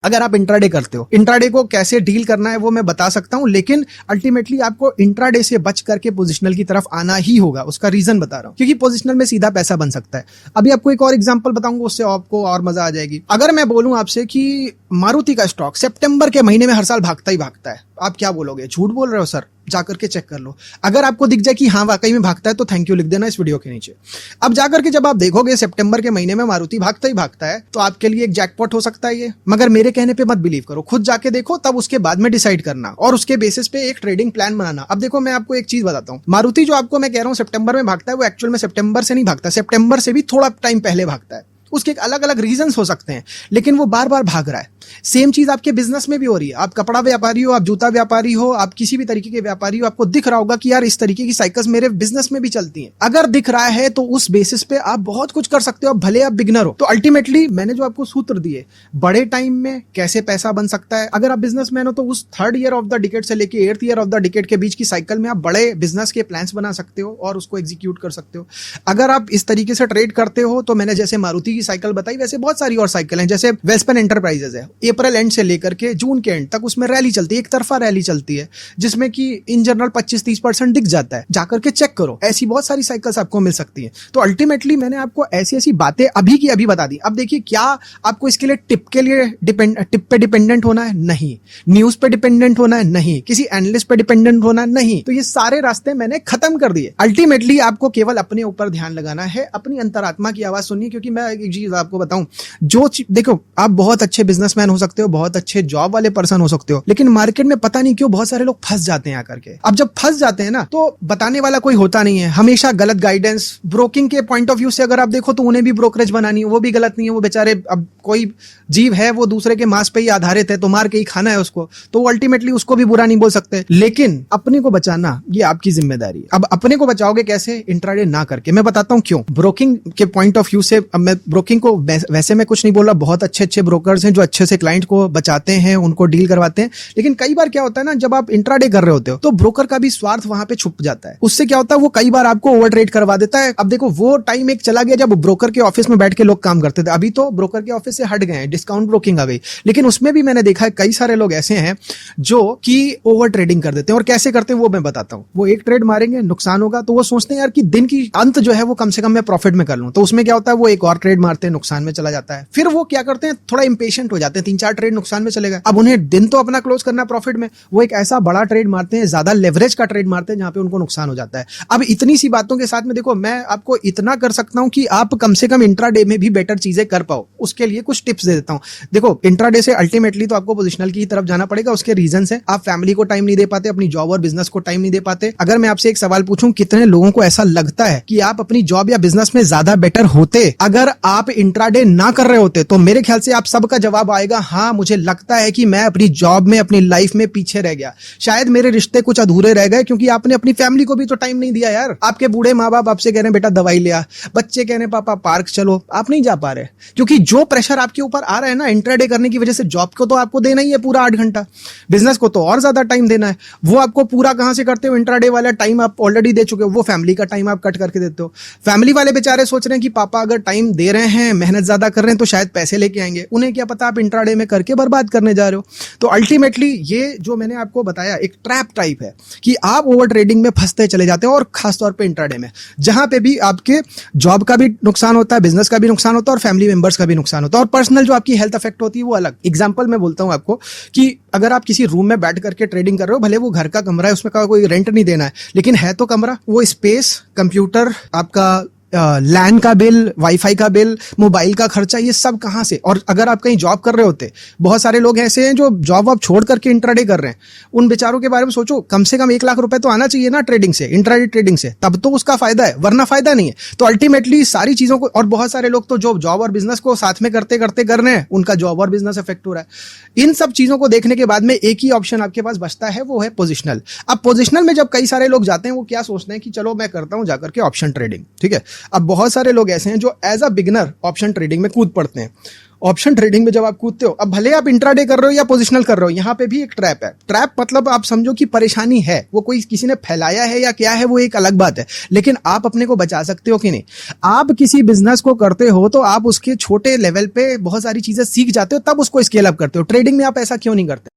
अगर आप इंट्राडे करते हो, इंट्राडे को कैसे डील करना है वो मैं बता सकता हूं, लेकिन अल्टीमेटली आपको इंट्राडे से बच करके पोजिशनल की तरफ आना ही होगा। उसका रीजन बता रहा हूं, क्योंकि पोजिशनल में सीधा पैसा बन सकता है। अभी आपको एक और एग्जांपल बताऊंगा, उससे आपको और मजा आ जाएगी। अगर मैं बोलूं आपसे कि मारुति का स्टॉक सितंबर के महीने में हर साल भागता ही भागता है, आप क्या बोलोगे? झूठ बोल रहे हो सर? जाकर के चेक कर लो। अगर आपको दिख जाए कि हाँ वाकई में भागता है तो थैंक यू लिख देना इस वीडियो के नीचे। अब जाकर के जब आप देखोगे सितंबर के महीने में मारुति भागता ही भागता है, तो आपके लिए एक जैकपॉट हो सकता है ये। मगर मेरे कहने पे मत बिलीव करो, खुद जाके देखो, तब उसके बाद में डिसाइड करना और उसके बेसिस पे एक ट्रेडिंग प्लान बनाना। अब देखो, मैं आपको एक चीज बताता हूँ, मारुति जो आपको मैं कह रहा हूँ सितंबर में भागता है, वो एक्चुअल में सितंबर से नहीं भागता, सितंबर से भी थोड़ा टाइम पहले भागता है। उसके अलग अलग रीजंस हो सकते हैं, लेकिन वो बार बार भाग रहा है। सेम चीज आपके बिजनेस में भी हो रही है। आप कपड़ा व्यापारी हो, आप जूता व्यापारी हो, आप किसी भी तरीके के व्यापारी हो, आपको दिख रहा होगा कि यार इस तरीके की साइकिल्स मेरे बिजनेस में भी चलती हैं। अगर दिख रहा है तो उस बेसिस पे आप बहुत कुछ कर सकते हो, भले आप बिगनर हो। तो अल्टीमेटली मैंने जो आपको सूत्र दिए, बड़े टाइम में कैसे पैसा बन सकता है। अगर आप बिजनेसमैन हो तो उस 3rd year of the decade से लेके 8th year of the decade के बीच की साइकिल में आप बड़े बिजनेस के प्लान्स बना सकते हो और उसको एग्जीक्यूट कर सकते हो। अगर आप इस तरीके से ट्रेड करते हो तो मैंने जैसे मारुति की साइकिल बताई, वैसे बहुत सारी और साइकिल हैं। जैसे वेस्टर्न एंटरप्राइजेज है, अप्रैल एंड से लेकर के जून के एंड तक उसमें रैली चलती है, एक तरफा रैली चलती है, जिसमें कि इन जनरल 25-30% दिख जाता है। जाकर के चेक करो, ऐसी बहुत सारी साइकिल्स आपको मिल सकती हैं। तो अल्टीमेटली मैंने आपको ऐसी ऐसी बातें अभी की अभी बता दी। अब देखिए, क्या आपको इसके लिए टिप पे डिपेंडेंट होना है? नहीं। न्यूज पे डिपेंडेंट होना है? नहीं। किसी एनालिस्ट पे डिपेंडेंट होना है? नहीं। तो ये सारे रास्ते मैंने खत्म कर दिए। अल्टीमेटली आपको केवल अपने ऊपर ध्यान लगाना है, अपनी अंतरात्मा की आवाज सुनिए। क्योंकि मैं एक चीज आपको बताऊं, देखो, आप बहुत अच्छे बिजनेसमैन हो सकते हो, बहुत अच्छे जॉब वाले पर्सन हो सकते हो, लेकिन मार्केट में पता नहीं क्यों बहुत सारे लोग फंस जाते हैं आकर के। अब जब फंस जाते हैं ना, तो बताने वाला कोई होता नहीं है, हमेशा गलत गाइडेंस। ब्रोकिंग के पॉइंट ऑफ व्यू से अगर आप देखो तो उन्हें भी ब्रोकरेज बनानी है, वो भी गलत नहीं है। वो बेचारे, अब कोई जीव है, वो दूसरे के मांस पे ही आधारित है, तो मार के ही खाना है उसको, तो अल्टीमेटली उसको भी बुरा नहीं बोल सकते। लेकिन अपने को बचाना ये आपकी जिम्मेदारी है। अब अपने को बचाओगे कैसे? इंट्राडे ना करके। मैं बताता हूं क्यों। ब्रोकिंग के पॉइंट ऑफ व्यू से, अब मैं ब्रोकिंग को वैसे मैं कुछ नहीं बोल रहा, बहुत अच्छे अच्छे ब्रोकर्स हैं जो अच्छे से क्लाइंट को बचाते हैं, उनको डील करवाते हैं। लेकिन कई बार क्या होता है ना, जब आप इंट्राडे कर रहे होते हो तो ब्रोकर का भी स्वार्थ वहां पे छुप जाता है। उससे क्या होता है, वो कई बार आपको ओवर ट्रेड करवा देता है। अब देखो, वो टाइम एक चला गया जब ब्रोकर के ऑफिस में बैठ के लोग काम करते थे। अभी तो ब्रोकर के ऑफिस से हट गए हैं, डिस्काउंट ब्रोकिंग आ गई। लेकिन उसमें भी मैंने देखा है कई सारे लोग ऐसे हैं जो कि ओवर ट्रेडिंग कर देते हैं। और कैसे करते हैं वो मैं बताता हूं। वो एक ट्रेड मारेंगे, नुकसान होगा, तो वो सोचते हैं यार कि दिन की अंत जो है वो कम से कम मैं प्रॉफिट में कर लूं। तो उसमें क्या होता है, वो एक और ट्रेड मारते हैं, नुकसान में चला जाता है। फिर वो क्या करते हैं, थोड़ा इंपेशेंट हो जाते हैं, 3-4 ट्रेड नुकसान में चले गए। अब उन्हें दिन तो अपना क्लोज करना प्रॉफिट में, वो एक ऐसा बड़ा ट्रेड मारते हैं, ज्यादा लेवरेज का ट्रेड मारते हैं, जहां पे उनको नुकसान हो जाता है। अब इतनी सी बातों के साथ में देखो, मैं आपको इतना कर सकता हूं कि आप कम से कम इंट्राडे में भी बेटर चीजें कर पाओ। उसके लिए कुछ टिप्स दे देता हूं। देखो, इंट्राडे से अल्टीमेटली तो आपको पोजिशनल की तरफ जाना पड़ेगा। उसके रीजन है, आप फैमिली को टाइम नहीं दे पाते, अपनी जॉब और बिजनेस को टाइम नहीं दे पाते। अगर मैं आपसे एक सवाल पूछूं, कितने लोगों को ऐसा लगता है कि आप अपनी जॉब या बिजनेस में ज्यादा बेटर होते अगर आप इंट्राडे ना कर रहे होते? तो मेरे ख्याल से आप सबका जवाब आएगा, हाँ, मुझे लगता है कि मैं अपनी जॉब में, अपनी लाइफ में पीछे रह गया। शायद मेरे रिश्ते कुछ अधूरे रह गए, क्योंकि आपने अपनी फैमिली को भी तो टाइम नहीं दिया यार। आपके बूढ़े माँ बाप आपसे कह रहे हैं बेटा दवाई ले आ, बच्चे कह रहे हैं पापा पार्क चलो, आप नहीं जा पा रहे। क्योंकि जो प्रेशर आपके ऊपर आ रहा है ना इंट्राडे करने की वजह से, जॉब को तो आपको देना ही है पूरा 8 घंटा, बिजनेस को तो और ज्यादा टाइम देना है। वो आपको पूरा कहां से करते हो? इंट्राडे वाला टाइम आप ऑलरेडी दे चुके हो, वो फैमिली का टाइम आप कट करके देते हो। फैमिली वाले बेचारे सोच रहे हैं कि पापा अगर टाइम दे रहे हैं, मेहनत ज्यादा कर रहे हैं, तो शायद पैसे लेके आएंगे। उन्हें क्या पता आप इंट्राडे में करके बर्बाद करने जा रहे हो। तो अल्टीमेटली ये जो मैंने आपको बताया एक ट्रैप टाइप है कि आप ओवर ट्रेडिंग में फंसते चले जाते हो, और खासतौर पे इंट्राडे में, जहां पे भी आपके जॉब का भी नुकसान होता है, बिजनेस का भी नुकसान होता है, और फैमिली मेंबर्स का भी नुकसान होता है, और पर्सनल जो आपकी हेल्थ अफेक्ट होती है वो अलग। एग्जांपल मैं बोलता हूं आपको कि अगर आप किसी रूम में बैठ करके ट्रेडिंग कर रहे हो, भले वो घर का कमरा है, उसमें कोई रेंट नहीं देना है, लेकिन है तो कमरा, वो स्पेस, कंप्यूटर, आपका लैन का बिल, वाईफाई का बिल, मोबाइल का खर्चा, ये सब कहां से? और अगर आप कहीं जॉब कर रहे होते, बहुत सारे लोग ऐसे हैं जो जॉब आप छोड़ करके इंट्राडे कर रहे हैं, उन बेचारों के बारे में सोचो। कम से कम 1 लाख रुपए तो आना चाहिए ना ट्रेडिंग से, इंट्राडे ट्रेडिंग से, तब तो उसका फायदा है, वरना फायदा नहीं है। तो अल्टीमेटली सारी चीजों को, और बहुत सारे लोग तो जो जॉब और बिजनेस को साथ में करते करते कर रहे हैं, उनका जॉब और बिजनेस इफेक्ट हो रहा है। इन सब चीजों को देखने के बाद में एक ही ऑप्शन आपके पास बचता है, वो है पोजिशनल। अब पोजिशनल में जब कई सारे लोग जाते हैं, वो क्या सोचते हैं कि चलो मैं करता हूं जाकर के ऑप्शन ट्रेडिंग, ठीक है। अब बहुत सारे लोग ऐसे हैं जो as a beginner option trading में कूद पड़ते हैं। ऑप्शन ट्रेडिंग में जब आप कूदते हो, अब भले आप इंट्राडे कर रहे हो या पोजिशनल कर रहे हो, यहाँ पे भी एक ट्रैप है। ट्रैप मतलब आप समझो कि परेशानी है, वो कोई किसी ने फैलाया है या क्या है वो एक अलग बात है, लेकिन आप अपने को बचा सकते हो कि नहीं। आप किसी बिजनेस को करते हो तो आप उसके छोटे लेवल पे बहुत सारी चीजें सीख जाते हो, तब उसको स्केल अप करते हो। ट्रेडिंग में आप ऐसा क्यों नहीं करते?